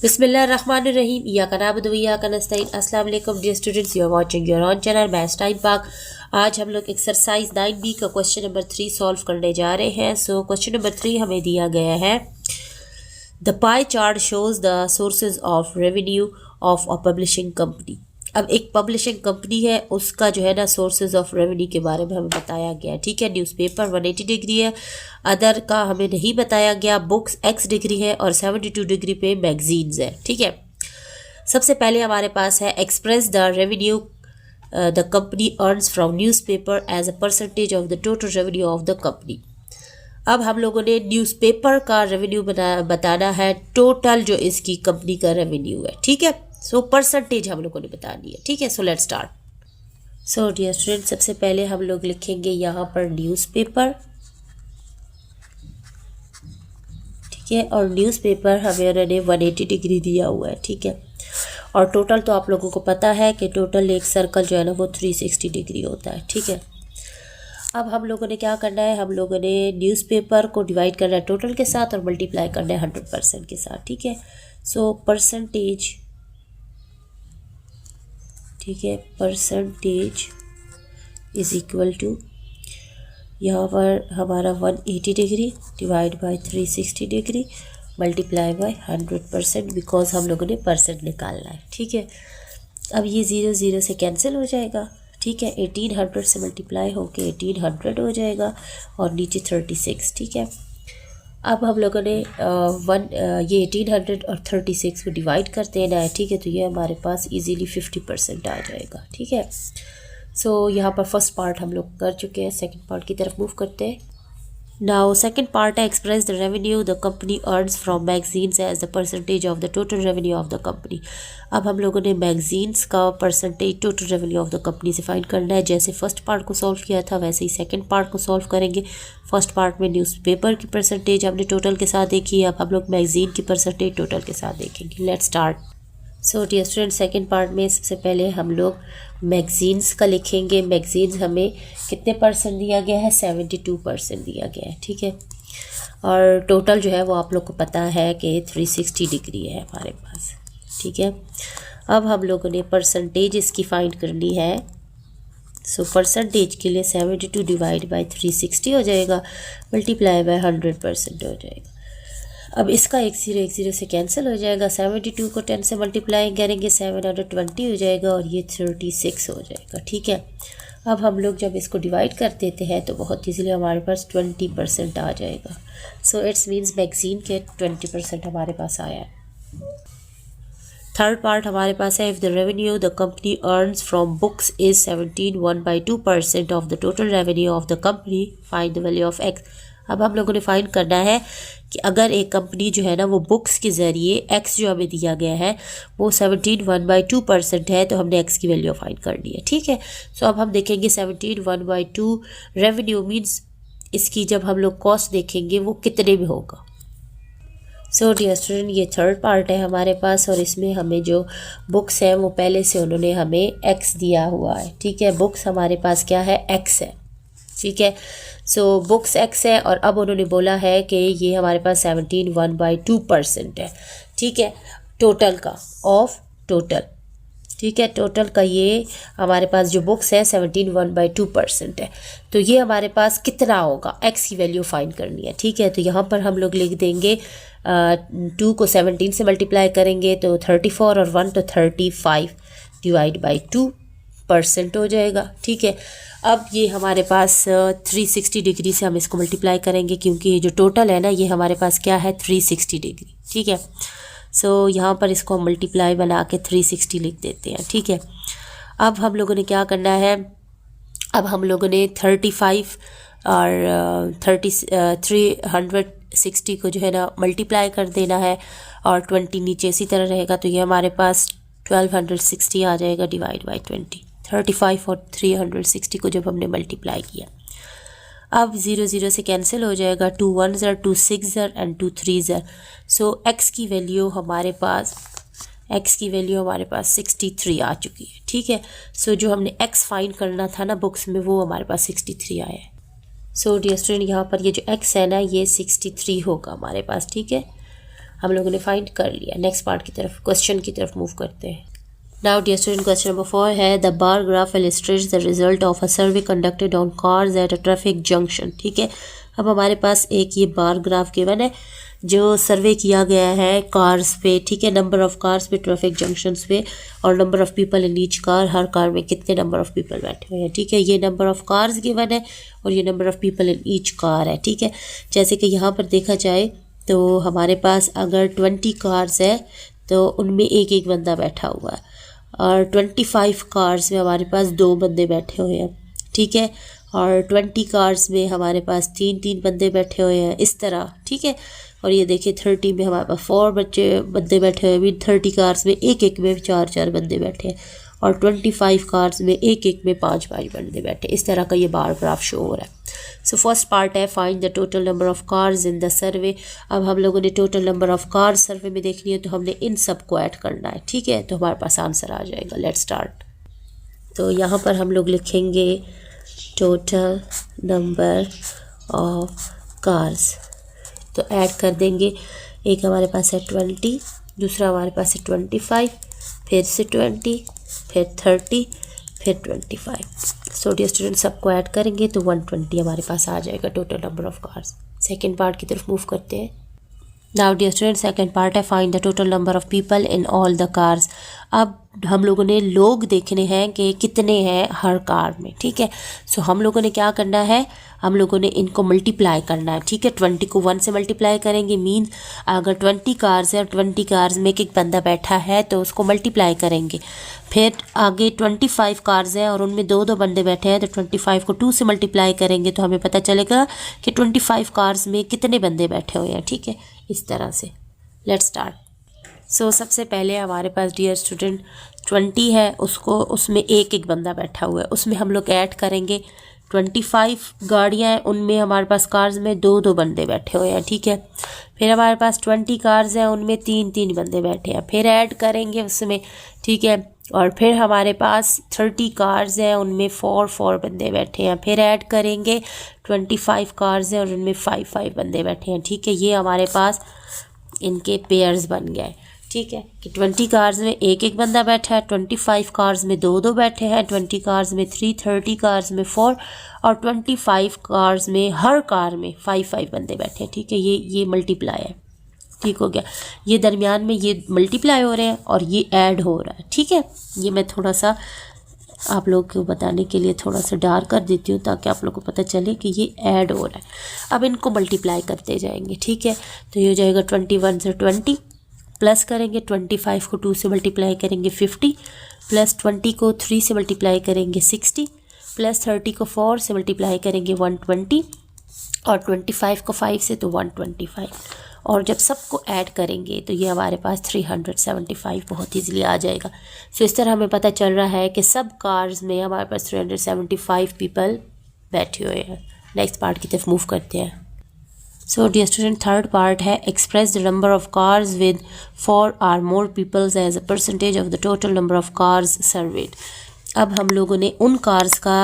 बिस्मिल्लाहिर्रहमानिर्रहीम इय्याका नअबुदु व इय्याका नस्तईन। अस्सलाम वालेकुम dear students, you are watching your own channel maths time Pak. आज हम लोग एक्सरसाइज 9B का क्वेश्चन नंबर 3 सॉल्व करने जा रहे हैं। सो क्वेश्चन नंबर 3 हमें दिया गया है, the pie chart shows the sources of revenue of a publishing company. अब एक पब्लिशिंग कंपनी है, उसका जो है ना सोर्सेज ऑफ रेवेन्यू के बारे में हमें बताया गया। ठीक है, न्यूज़पेपर 180 डिग्री है, अदर का हमें नहीं बताया गया, बुक्स x डिग्री है और 72 डिग्री पे मैगजीन्स है। ठीक है, सबसे पहले हमारे पास है express the revenue the company earns from newspaper as a percentage of the total revenue of the company. अब हम लोगों ने न्यूज़पेपर का रेवेन्यू बताना है, टोटल जो इसकी कंपनी का रेवेन्यू है। ठीक है, सो परसेंटेज हम लोगों ने बतानी है। ठीक है, so let's start. So dear student, सबसे पहले हम लोग लिखेंगे यहाँ पर न्यूज़पेपर। ठीक है, और न्यूज़पेपर हमें उन्होंने 180 डिग्री दिया हुआ है। ठीक है, और टोटल तो आप लोगों को पता है कि टोटल एक सर्कल जो है ना वो 360 डिग्री होता है। ठीक है, अब हम लोगों ने क्या करना है, हम लोगों ने न्यूज़पेपर को डिवाइड करना है टोटल के साथ और मल्टीप्लाई करना है 100% के साथ। ठीक है, सो परसेंटेज, ठीक है, परसेंटेज इज इक्वल टू, यहाँ पर हमारा 180 degree divide by 360 degree multiply by 100%, because हम लोगों ने परसेंट निकालना है। ठीक है, अब ये 0 0 से कैंसिल हो जाएगा। ठीक है, 1800 से मल्टीप्लाई होके 1800 हो जाएगा और नीचे 36। ठीक है, अब हम लोगों ने ये 1800 और 36 को डिवाइड कर देना है। ठीक है, तो ये हमारे पास इजीली 50% आ जाएगा। ठीक है, सो यहाँ पर फर्स्ट पार्ट हम लोग कर चुके हैं, सेकंड पार्ट की तरफ मूव करते हैं। नाउ सेकंड पार्ट है, express the revenue the company earns from magazines as the percentage of the total revenue of the company. अब हम लोगों ने मैगजीन्स का percentage total revenue of the company से फाइंड करना है। जैसे फर्स्ट पार्ट को सॉल्व किया था वैसे ही सेकंड पार्ट को सॉल्व करेंगे। फर्स्ट पार्ट में न्यूज़पेपर की परसेंटेज हमने टोटल के साथ देखी है, अब हम लोग मैगजीन की परसेंटेज टोटल के साथ देखेंगे। Let's start. So dear student, second part में सबसे पहले हम लोग मैगजीन्स का लिखेंगे। मैगजीन्स हमें कितने परसेंट दिया गया है, 72% दिया गया है। ठीक है, और टोटल जो है वो आप लोग को पता है कि 360 डिग्री है हमारे पास। ठीक है, अब हम लोगों ने परसेंटेज इसकी फाइंड करनी है। सो परसेंटेज के लिए 72 डिवाइड बाई 360 हो जाएगा, मल्टीप्लाई बाय 100% हो जाएगा। अब इसका 1 0 से कैंसिल हो जाएगा। 72 को 10 से मल्टीप्लाई करेंगे 720 हो जाएगा और ये 36 हो जाएगा। ठीक है, अब हम लोग जब इसको डिवाइड कर देते हैं तो बहुत ईजीली हमारे पास 20% आ जाएगा। सो इट्स मीन्स मैगजीन के 20% हमारे पास आया है। थर्ड पार्ट हमारे पास है, if the revenue the company earns from books is 17.1/2% of the total revenue of the company, find the value of x. अब हम लोगों ने फाइंड करना है कि अगर एक कंपनी जो है ना वो बुक्स के ज़रिए एक्स जो हमें दिया गया है वो 17.1/2% है, तो हमने एक्स की वैल्यू फाइंड करनी है। ठीक है, सो अब हम देखेंगे 17.1/2 रेवेन्यू मीन्स इसकी जब हम लोग कॉस्ट देखेंगे वो कितने में होगा। सो डियर स्टूडेंट, ये थर्ड पार्ट है हमारे पास और इसमें हमें जो बुक्स हैं वो पहले से उन्होंने हमें एक्स दिया हुआ है। ठीक है, बुक्स हमारे पास क्या है, एक्स है। ठीक है, सो बुक्स एक्स है और अब उन्होंने बोला है कि ये हमारे पास 17.1/2% है। ठीक है, टोटल का ऑफ टोटल। ठीक है, टोटल का ये हमारे पास जो बुक्स है 17.1/2% है, तो ये हमारे पास कितना होगा, एक्स की वैल्यू फाइंड करनी है। ठीक है, तो यहाँ पर हम लोग लिख देंगे 2 को 17 से मल्टीप्लाई करेंगे तो 34 और 1 तो 35 डिवाइड बाई 2% हो जाएगा। ठीक है, अब ये हमारे पास 360 डिग्री से हम इसको मल्टीप्लाई करेंगे क्योंकि ये जो टोटल है ना ये हमारे पास क्या है, 360 डिग्री। ठीक है, सो यहाँ पर इसको हम मल्टीप्लाई बना के 360 लिख देते हैं। ठीक है, अब हम लोगों ने क्या करना है, अब हम लोगों ने 35 और 360 को जो है ना मल्टीप्लाई कर देना है और 20 नीचे इसी तरह रहेगा, तो ये हमारे पास 1260 आ जाएगा डिवाइड बाई 20। 35 और 360 को जब हमने मल्टीप्लाई किया, अब 0 0 से कैंसिल हो जाएगा, 2 1s are 2 6s are and 2 3s are। So x की वैल्यू हमारे पास 63 आ चुकी है। ठीक है, सो जो हमने एक्स फाइंड करना था ना बुक्स में वो हमारे पास 63 आया है। सो डियर स्टूडेंट, यहाँ पर ये जो एक्स है ना ये 63 होगा हमारे पास। ठीक है, हम लोगों ने फाइंड कर लिया। नेक्स्ट पार्ट की तरफ, क्वेश्चन की तरफ मूव करते हैं। Now dear student, question number 4 है the bar graph illustrates the result of a survey conducted on cars at a traffic junction. ठीक है, अब हमारे पास एक ये बार ग्राफ गिवन है जो सर्वे किया गया है कार्स पे। ठीक है, नंबर ऑफ कार्स पे ट्रैफिक जंक्शंस पे और number of people in each car, her car में कितने नंबर ऑफ पीपल बैठे हुए हैं। ठीक है, ये नंबर ऑफ कार्स गिवन है और ये number of people in each car है। ठीक है, जैसे कि यहाँ पर देखा जाए तो हमारे पास अगर 20 कार्स है तो उनमें एक एक बंदा बैठा हुआ है और 25 कार्स में हमारे पास 2 बंदे बैठे हुए हैं। ठीक है, और 20 कार्स में हमारे पास 3 बंदे बैठे हुए हैं, इस तरह। ठीक है, और ये देखिए 30 में हमारे पास 4 बंदे बैठे हुए हैं। 30 कार्स में एक में 4 बंदे बैठे हैं और 25 कार्स में एक में 5 बंदे बैठे। इस तरह का ये बार ग्राफ शो हो रहा है। सो फर्स्ट पार्ट है find the total number of cars in the survey. अब हम लोगों ने टोटल नंबर ऑफ कार्स सर्वे में देखनी है तो हमने इन सब को ऐड करना है। ठीक है, तो हमारे पास आंसर आ जाएगा। Let's start. तो यहाँ पर हम लोग लिखेंगे टोटल नंबर ऑफ कार्स, तो ऐड कर देंगे। एक हमारे पास है 20, दूसरा हमारे पास है 25, फिर से 20, फिर 30, फिर 25। सो डियर स्टूडेंट, सबको ऐड करेंगे तो 120 हमारे पास आ जाएगा total number of cars. Second part की तरफ मूव करते हैं। Now dear student, second part है find the total number of people in all the cars. अब हम लोगों ने लोग देखने हैं कि कितने हैं हर कार में। ठीक है, सो हम लोगों ने क्या करना है, हम लोगों ने इनको मल्टीप्लाई करना है। ठीक है, 20 को 1 से मल्टीप्लाई करेंगे, मीन अगर 20 कार्स है और 20 कार्स में एक बंदा बैठा है तो उसको मल्टीप्लाई करेंगे। फिर आगे 25 कार्स हैं और उनमें 2 बंदे बैठे हैं तो 25 को 2 से मल्टीप्लाई करेंगे तो हमें पता चलेगा कि 25 कार्स में कितने बंदे बैठे हुए हैं। ठीक है, इस तरह से। Let's start. सो सबसे पहले हमारे पास डियर स्टूडेंट 20 है, उसमें एक बंदा बैठा हुआ है, उसमें हम लोग ऐड करेंगे 25 गाड़ियाँ हैं, उनमें हमारे पास कार्स में 2 बंदे बैठे हुए हैं। ठीक है, फिर हमारे पास 20 कार्स हैं, उनमें 3 बंदे बैठे हैं, फिर ऐड करेंगे उसमें। ठीक है, और फिर हमारे पास 30 कार्स हैं, उनमें 4 बंदे बैठे हैं, फिर ऐड करेंगे 25 कार्स हैं और उनमें 5 बंदे बैठे हैं। ठीक है, ये हमारे पास इनके पेयर्स बन गए। ठीक है, कि 20 कार्स में एक बंदा बैठा है, 25 कार्स में 2 बैठे हैं, 20 कार्स में 3, 30 कार्स में 4 और 25 कार्स में हर कार में 5 बंदे बैठे हैं। ठीक है, ये मल्टीप्लाई है। ठीक हो गया, ये दरमियान में ये मल्टीप्लाई हो रहे हैं और ये ऐड हो रहा है। ठीक है, ये मैं थोड़ा सा आप लोग को बताने के लिए थोड़ा सा डार्क कर देती हूँ ताकि आप लोग को पता चले कि ये ऐड हो रहा है। अब इनको मल्टीप्लाई करते जाएंगे। ठीक है, तो ये हो जाएगा 21 से 20 प्लस करेंगे, 25 को 2 से मल्टीप्लाई करेंगे 50, प्लस 20 को 3 से मल्टीप्लाई करेंगे 60, प्लस 30 को 4 से मल्टीप्लाई करेंगे 120 और 25 को 5 से तो 125। और जब सबको ऐड करेंगे तो ये हमारे पास 375 बहुत ईजिली आ जाएगा। सो इस तरह हमें पता चल रहा है कि सब कार्स में हमारे पास 375 पीपल बैठे हुए हैं। नेक्स्ट पार्ट की तरफ मूव करते हैं। So dear student, third part है express the number of cars with 4 or more peoples as a percentage of the total number of cars surveyed. अब हम लोगों ने उन कार्स का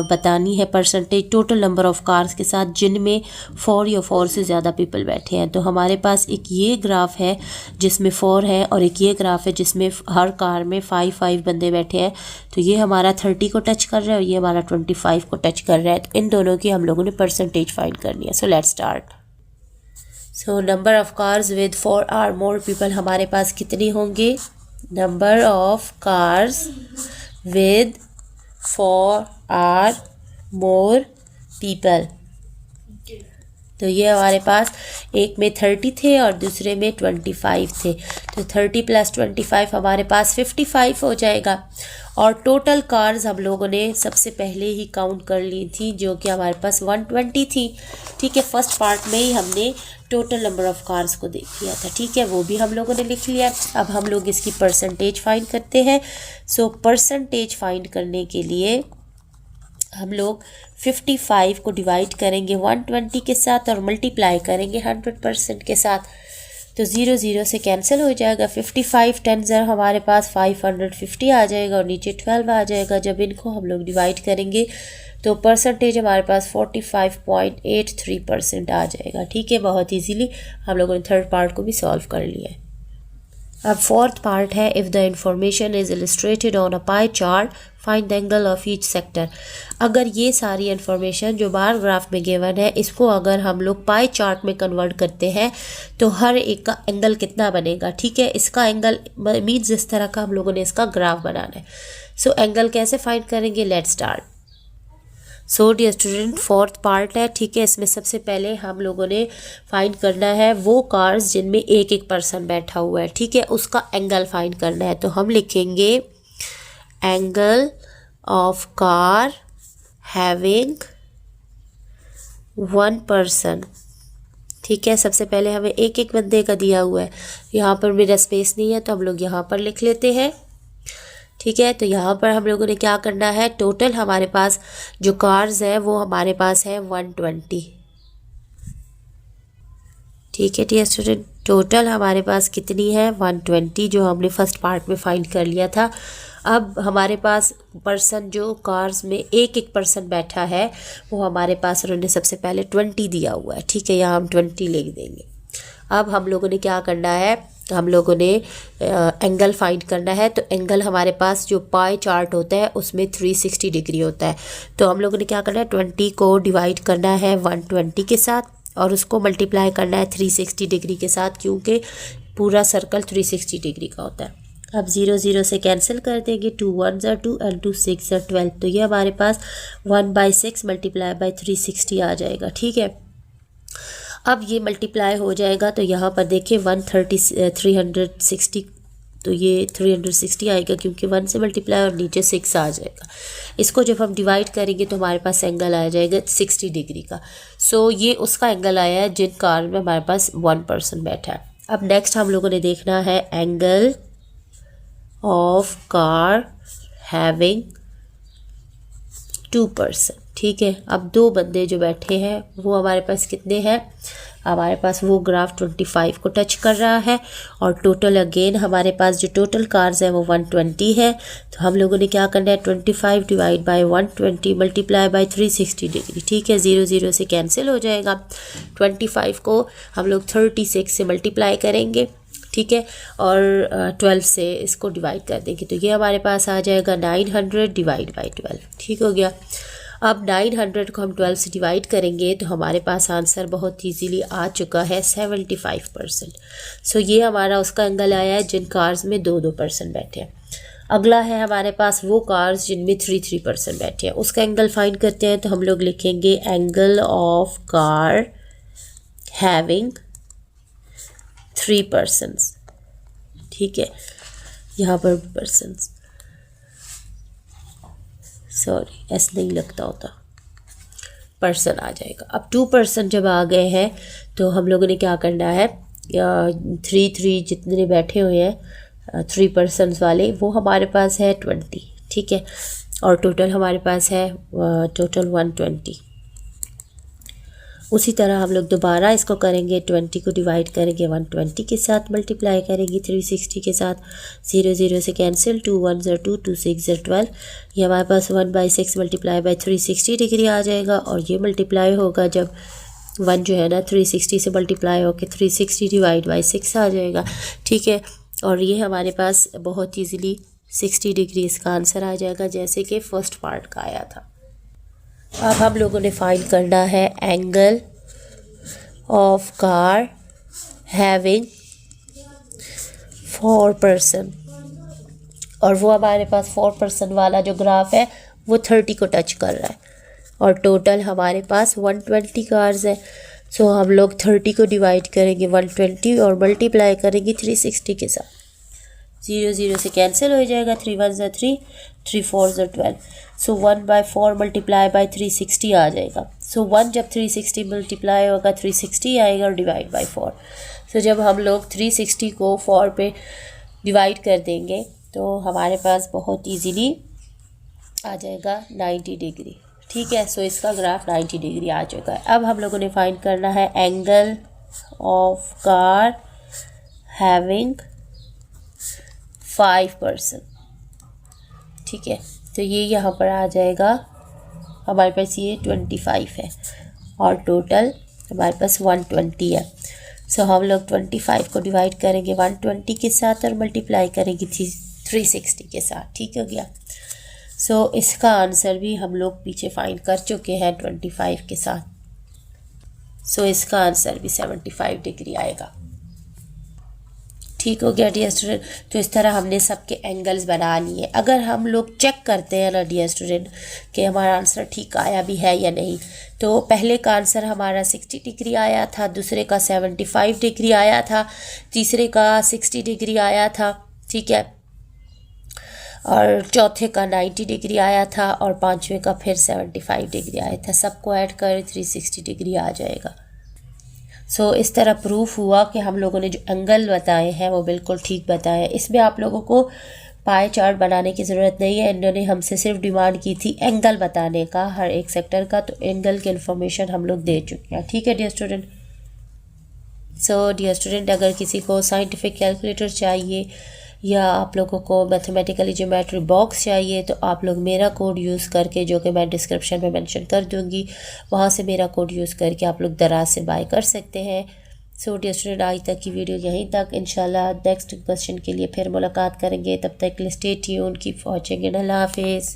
बतानी है percentage total number of cars के साथ जिनमें 4 या 4 से ज़्यादा पीपल बैठे हैं। तो हमारे पास एक ये ग्राफ है जिसमें 4 है और एक ये ग्राफ है जिसमें हर कार में 5 बंदे बैठे हैं। तो ये हमारा 30 को टच कर रहा है और ये हमारा 25 को टच कर रहा है। तो इन दोनों की हम लोगों ने परसेंटेज फाइंड करनी है। So let's start. So number of cars with 4 or more people हमारे पास कितनी होंगे, number of cars with 4 or more people। तो ये हमारे पास एक में 30 थे और दूसरे में 25 थे, तो 30 + 25 हमारे पास 55 हो जाएगा। और टोटल कार्स हम लोगों ने सबसे पहले ही काउंट कर ली थी जो कि हमारे पास 120 थी। ठीक है, फर्स्ट पार्ट में ही हमने टोटल नंबर ऑफ कार्स को देख लिया था। ठीक है, वो भी हम लोगों ने लिख लिया। अब हम लोग इसकी परसेंटेज फाइंड करते हैं। सो परसेंटेज फाइंड करने के लिए हम लोग 55 को डिवाइड करेंगे 120 के साथ और मल्टीप्लाई करेंगे 100% के साथ। तो 0 0 से कैंसिल हो जाएगा। 55 10 हमारे पास 550 आ जाएगा और नीचे 12 आ जाएगा। जब इनको हम लोग डिवाइड करेंगे तो परसेंटेज हमारे पास 45.83% आ जाएगा। ठीक है, बहुत इजीली हम लोगों ने थर्ड पार्ट को भी सॉल्व कर लिया है। अब फोर्थ पार्ट है, if the information is illustrated on a pie chart find the angle of each sector. अगर ये सारी इन्फॉर्मेशन जो बार ग्राफ में गिवन है इसको अगर हम लोग पाई चार्ट में कन्वर्ट करते हैं तो हर एक का एंगल कितना बनेगा। ठीक है, इसका एंगल मीन्स इस तरह का हम लोगों ने इसका ग्राफ बनाना है। सो एंगल कैसे फाइंड करेंगे, let's start. So dear student, fourth part है। ठीक है, इसमें सबसे पहले हम लोगों ने फाइंड करना है वो कार्स जिनमें एक एक पर्सन बैठा हुआ है। ठीक है, उसका एंगल फाइंड करना है। तो हम लिखेंगे angle of car having one person. ठीक है, सबसे पहले हमें एक एक बंदे का दिया हुआ है। यहाँ पर मेरा स्पेस नहीं है तो हम लोग यहाँ पर लिख लेते हैं। ठीक है, तो यहाँ पर हम लोगों ने क्या करना है, टोटल हमारे पास जो कार्स है वो हमारे पास है 120। ठीक है डियर स्टूडेंट, टोटल हमारे पास कितनी है 120, जो हमने फर्स्ट पार्ट में फाइंड कर लिया था। अब हमारे पास पर्सन जो कार्स में एक एक पर्सन बैठा है वो हमारे पास उन्होंने सबसे पहले 20 दिया हुआ है। ठीक है, यहाँ हम 20 लिख देंगे। अब हम लोगों ने क्या करना है, हम लोगों ने एंगल फाइंड करना है। तो एंगल हमारे पास जो पाई चार्ट होता है उसमें 360 डिग्री होता है। तो हम लोगों ने क्या करना है, 20 को डिवाइड करना है 120 के साथ और उसको मल्टीप्लाई करना है 360 डिग्री के साथ, क्योंकि पूरा सर्कल 360 डिग्री का होता है। अब 0 0 से कैंसिल कर देंगे, 2 1 2 एंड 2 6 12। तो ये हमारे पास 1/6 मल्टीप्लाई बाई 360 आ जाएगा। ठीक है, अब ये मल्टीप्लाई हो जाएगा तो यहाँ पर देखिए 360, तो ये 360 आएगा क्योंकि 1 से मल्टीप्लाई और नीचे 6 आ जाएगा। इसको जब हम डिवाइड करेंगे तो हमारे पास एंगल आ जाएगा 60 डिग्री का। सो ये उसका एंगल आया है जिन कार में हमारे पास 1 पर्सन बैठा है। अब नेक्स्ट हम लोगों ने देखना है angle of car having 2 person. ठीक है, अब 2 बंदे जो बैठे हैं वो हमारे पास कितने हैं, हमारे पास वो ग्राफ 25 को टच कर रहा है और टोटल अगेन हमारे पास जो टोटल कार्स है वो 120 है। तो हम लोगों ने क्या करना है, 25 divide by 120 multiply by 360 degree. ठीक है, 0 0 से कैंसिल हो जाएगा। 25 को हम लोग 36 से मल्टीप्लाई करेंगे। ठीक है, और 12 से इसको डिवाइड कर देंगे तो ये हमारे पास आ जाएगा 900 डिवाइड बाई 12। ठीक हो गया। अब 900 को हम 12 से डिवाइड करेंगे तो हमारे पास आंसर बहुत इजीली आ चुका है 75%। सो ये हमारा उसका एंगल आया है जिन कार्स में 2 पर्सन बैठे हैं। अगला है हमारे पास वो कार्स जिनमें 3 पर्सन बैठे हैं, उसका एंगल फाइंड करते हैं। तो हम लोग लिखेंगे angle of car having 3 persons. ठीक है, यहाँ पर पर्सन्स, सॉरी ऐसा नहीं लगता होता, पर्सन आ जाएगा। अब 2 पर्सन जब आ गए हैं तो हम लोगों ने क्या करना है, 3 जितने बैठे हुए हैं 3 पर्सन्स वाले वो हमारे पास है 20। ठीक है, और टोटल हमारे पास है टोटल 120। उसी तरह हम लोग दोबारा इसको करेंगे, 20 को डिवाइड करेंगे 120 के साथ, मल्टीप्लाई करेंगे 360 के साथ। 0 0 से कैंसिल, 2 1 2 2 6 12। ये हमारे पास 1/6 मल्टीप्लाई बाई 360 डिग्री आ जाएगा और ये मल्टीप्लाई होगा जब 1 जो है ना 360 से मल्टीप्लाई होकर 360 डिवाइड बाई 6 आ जाएगा। ठीक है, और ये हमारे पास बहुत ईजीली 60 डिग्री इसका आंसर आ जाएगा जैसे कि फर्स्ट पार्ट का आया था। अब हम लोगों ने फाइंड करना है angle of car having 4 person, और वो हमारे पास 4 पर्सन वाला जो ग्राफ है वो 30 को टच कर रहा है और टोटल हमारे पास 120 कार्स है। सो हम लोग 30 को डिवाइड करेंगे 120 और मल्टीप्लाई करेंगे 360 के साथ। 0 0 से कैंसिल हो जाएगा, 3 1 3 3 4 12। सो 1/4 मल्टीप्लाई बाई 360 आ जाएगा। सो 1 जब 360 मल्टीप्लाई होगा 360 आएगा और डिवाइड बाई 4। सो जब हम लोग 360 को 4 पे डिवाइड कर देंगे तो हमारे पास बहुत इजीली आ जाएगा 90 डिग्री। ठीक है, सो इसका ग्राफ 90 डिग्री आ चुका है। अब हम लोगों ने फाइंड करना है angle of car having 5 person. ठीक है, तो ये यहाँ पर आ जाएगा, हमारे पास ये 25 है और टोटल हमारे पास 120 है। सो हम लोग 25 को डिवाइड करेंगे 120 के साथ और मल्टीप्लाई करेंगे 360 के साथ। ठीक हो गया। सो इसका आंसर भी हम लोग पीछे फाइंड कर चुके हैं 25 के साथ। सो इसका आंसर भी 75 डिग्री आएगा। ठीक हो गया डियर स्टूडेंट। तो इस तरह हमने सबके एंगल्स बना लिए। अगर हम लोग चेक करते हैं ना डियर स्टूडेंट कि हमारा आंसर ठीक आया भी है या नहीं, तो पहले का आंसर हमारा 60 डिग्री आया था, दूसरे का 75 डिग्री आया था, तीसरे का 60 डिग्री आया था। ठीक है, और चौथे का 90 डिग्री आया था और पांचवें का फिर 75 डिग्री आया था। सबको ऐड कर 360 डिग्री आ जाएगा। सो इस तरह प्रूफ हुआ कि हम लोगों ने जो एंगल बताए हैं वो बिल्कुल ठीक बताए। इसमें आप लोगों को पाई चार्ट बनाने की ज़रूरत नहीं है, इन्होंने हमसे सिर्फ डिमांड की थी एंगल बताने का हर एक सेक्टर का, तो एंगल की इन्फॉर्मेशन हम लोग दे चुके हैं। ठीक है dear student. So dear student, अगर किसी को साइंटिफिक कैलकुलेटर चाहिए या आप लोगों को मैथमेटिकली ज्योमेट्री बॉक्स चाहिए तो आप लोग मेरा कोड यूज़ करके, जो कि मैं डिस्क्रिप्शन में मेंशन कर दूंगी, वहाँ से मेरा कोड यूज़ करके आप लोग दराज से बाय कर सकते हैं। सो डियर स्टूडेंट, आज तक की वीडियो यहीं तक। इंशाल्लाह नेक्स्ट क्वेश्चन के लिए फिर मुलाकात करेंगे। तब तक के लिए stay tuned, keep watching and अल्लाह हाफिज़।